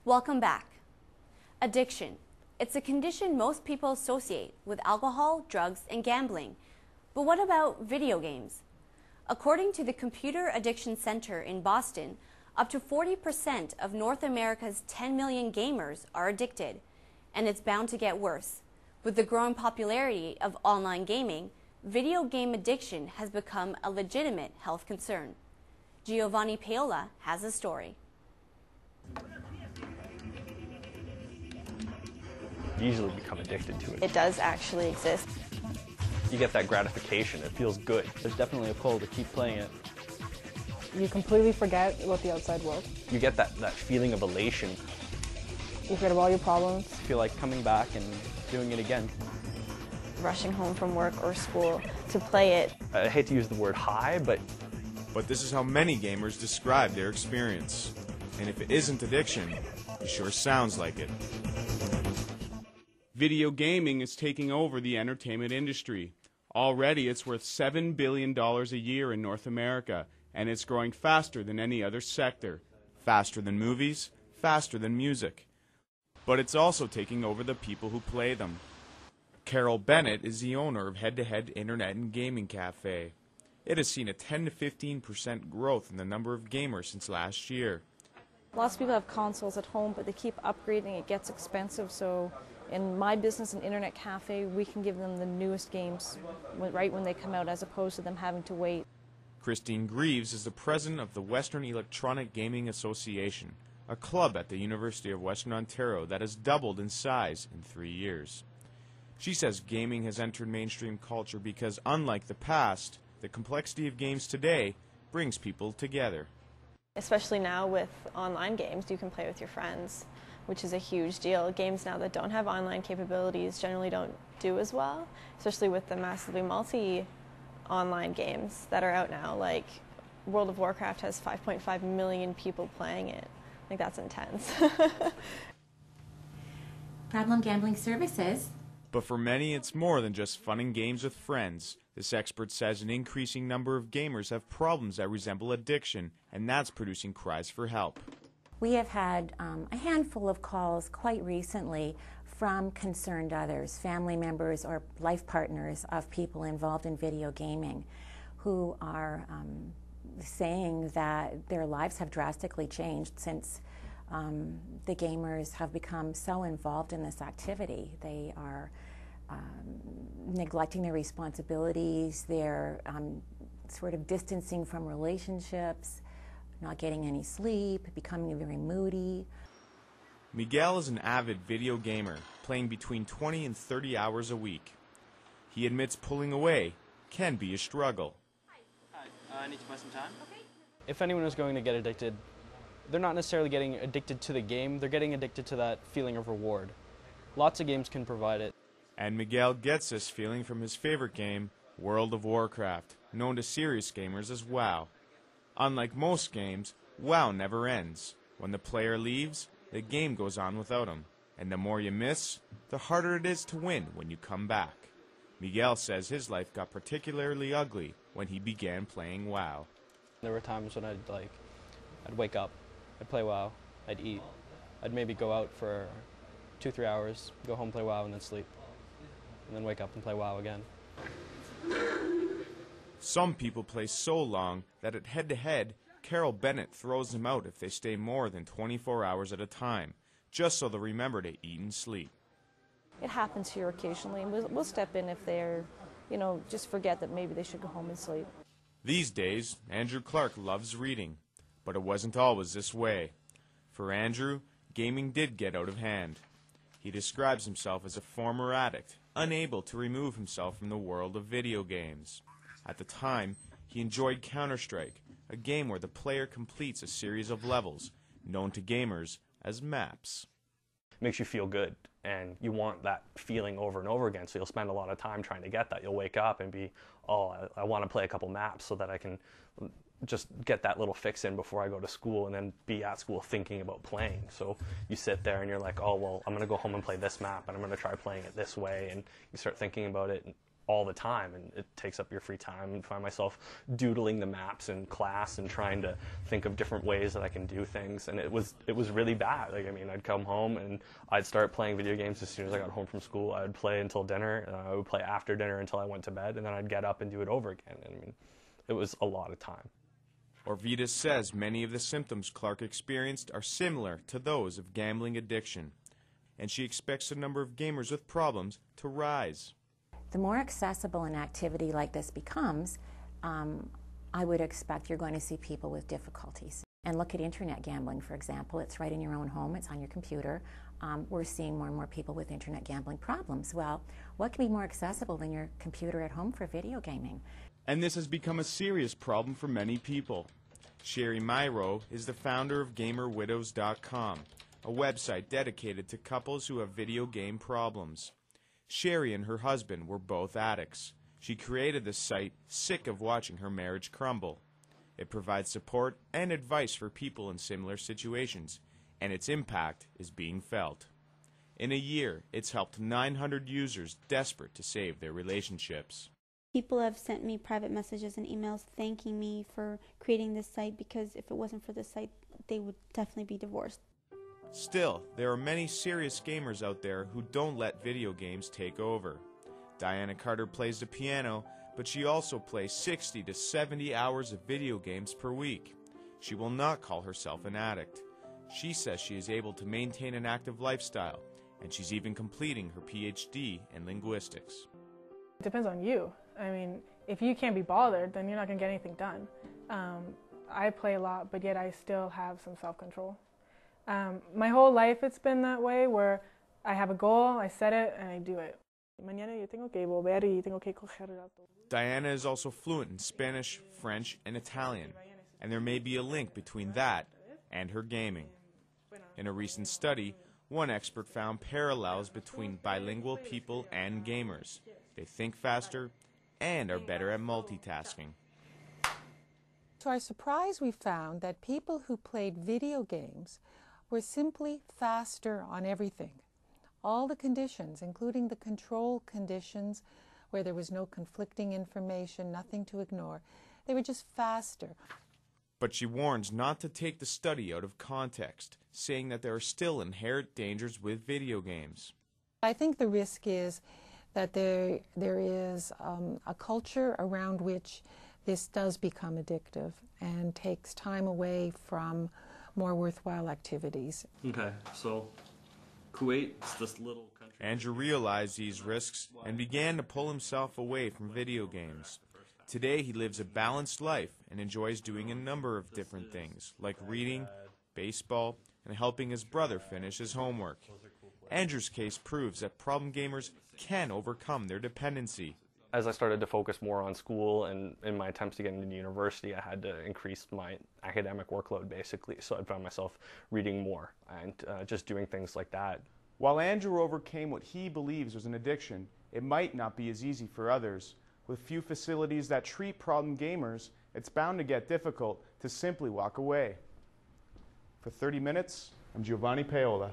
Welcome back. Addiction. It's a condition most people associate with alcohol, drugs, and gambling. But what about video games? According to the Computer Addiction Center in Boston, up to 40% of North America's 10 million gamers are addicted, and it's bound to get worse. With the growing popularity of online gaming, video game addiction has become a legitimate health concern. Giovanni Paola has a story. You easily become addicted to it. It does actually exist. You get that gratification. It feels good. There's definitely a pull to keep playing it. You completely forget about the outside world. You get that feeling of elation. You forget about all your problems. You feel like coming back and doing it again. Rushing home from work or school to play it. I hate to use the word high, but this is how many gamers describe their experience. And if it isn't addiction, it sure sounds like it. Video gaming is taking over the entertainment industry. Already it's worth $7 billion a year in North America, and it's growing faster than any other sector. Faster than movies, faster than music. But it's also taking over the people who play them. Carol Bennett is the owner of Head to Head Internet and Gaming Cafe. It has seen a 10 to 15% growth in the number of gamers since last year. Lots of people have consoles at home, but they keep upgrading. It gets expensive, so in my business, an internet cafe, we can give them the newest games right when they come out, as opposed to them having to wait. Christine Greaves is the president of the Western Electronic Gaming Association, a club at the University of Western Ontario that has doubled in size in 3 years. She says gaming has entered mainstream culture because, unlike the past, the complexity of games today brings people together. Especially now with online games, you can play with your friends, which is a huge deal. Games now that don't have online capabilities generally don't do as well, especially with the massively multi-online games that are out now. Like World of Warcraft has 5.5 million people playing it. I think that's intense. Problem Gambling Services. But for many, it's more than just fun and games with friends. This expert says an increasing number of gamers have problems that resemble addiction, and that's producing cries for help. We have had a handful of calls quite recently from concerned others, family members or life partners of people involved in video gaming, who are saying that their lives have drastically changed since the gamers have become so involved in this activity. They are neglecting their responsibilities, they're sort of distancing from relationships, not getting any sleep, becoming very moody. Miguel is an avid video gamer, playing between 20 and 30 hours a week. He admits pulling away can be a struggle. Hi, I need to buy some time. Okay. If anyone is going to get addicted, they're not necessarily getting addicted to the game, they're getting addicted to that feeling of reward. Lots of games can provide it. And Miguel gets this feeling from his favorite game, World of Warcraft, known to serious gamers as WoW. Unlike most games, WoW never ends. When the player leaves, the game goes on without him. And the more you miss, the harder it is to win when you come back. Miguel says his life got particularly ugly when he began playing WoW. There were times when I'd wake up, I'd play WoW, I'd eat, I'd maybe go out for 2-3 hours, go home, play WoW, and then sleep. And then wake up and play WoW again. Some people play so long that at head-to-head, Carol Bennett throws them out if they stay more than 24 hours at a time, just so they'll remember to eat and sleep. It happens here occasionally, and we'll step in if they're, just forget that maybe they should go home and sleep. These days, Andrew Clark loves reading, but it wasn't always this way. For Andrew, gaming did get out of hand. He describes himself as a former addict, unable to remove himself from the world of video games. At the time, he enjoyed Counter-Strike, a game where the player completes a series of levels, known to gamers as maps. it makes you feel good, and you want that feeling over and over again, so you'll spend a lot of time trying to get that. You'll wake up and be, oh, I want to play a couple maps so that I can just get that little fix in before I go to school, and then be at school thinking about playing. So you sit there and you're like, oh, well, I'm going to go home and play this map, and I'm going to try playing it this way, and you start thinking about it. all the time, and it takes up your free time, and find myself doodling the maps in class and trying to think of different ways that I can do things, and it was really bad. Like, I mean, I'd come home and I'd start playing video games as soon as I got home from school. I would play until dinner, and I would play after dinner until I went to bed, and then I'd get up and do it over again. And I mean, it was a lot of time. Orvidas says many of the symptoms Clark experienced are similar to those of gambling addiction, and she expects the number of gamers with problems to rise. The more accessible an activity like this becomes, I would expect you're going to see people with difficulties. And look at internet gambling, for example. It's right in your own home. It's on your computer. We're seeing more and more people with internet gambling problems. Well, what can be more accessible than your computer at home for video gaming? And this has become a serious problem for many people. Sherry Myro is the founder of GamerWidows.com, a website dedicated to couples who have video game problems. Sherry and her husband were both addicts. She created the site sick of watching her marriage crumble. It provides support and advice for people in similar situations, and its impact is being felt. In a year, it's helped 900 users desperate to save their relationships. People have sent me private messages and emails thanking me for creating this site, because if it wasn't for this site, they would definitely be divorced. Still, there are many serious gamers out there who don't let video games take over. Diana Carter plays the piano, but she also plays 60 to 70 hours of video games per week. She will not call herself an addict. She says she is able to maintain an active lifestyle, and she's even completing her PhD in linguistics. It depends on you. I mean, if you can't be bothered, then you're not going to get anything done. I play a lot, but yet I still have some self-control. My whole life it's been that way, where I have a goal, I set it, and I do it. Diana is also fluent in Spanish, French, and Italian, and there may be a link between that and her gaming. In a recent study, one expert found parallels between bilingual people and gamers. They think faster and are better at multitasking. To our surprise, we found that people who played video games were simply faster on everything. All the conditions, including the control conditions where there was no conflicting information, nothing to ignore, they were just faster. But she warns not to take the study out of context, saying that there are still inherent dangers with video games. I think the risk is that there is a culture around which this does become addictive and takes time away from more worthwhile activities. Okay, so Kuwait is this little country. Andrew realized these risks and began to pull himself away from video games. Today he lives a balanced life and enjoys doing a number of different things, like reading, baseball, and helping his brother finish his homework. Andrew's case proves that problem gamers can overcome their dependency. As I started to focus more on school and in my attempts to get into university, I had to increase my academic workload, basically. So I found myself reading more and just doing things like that. While Andrew overcame what he believes was an addiction, it might not be as easy for others. With few facilities that treat problem gamers, it's bound to get difficult to simply walk away. For 30 Minutes, I'm Giovanni Paola.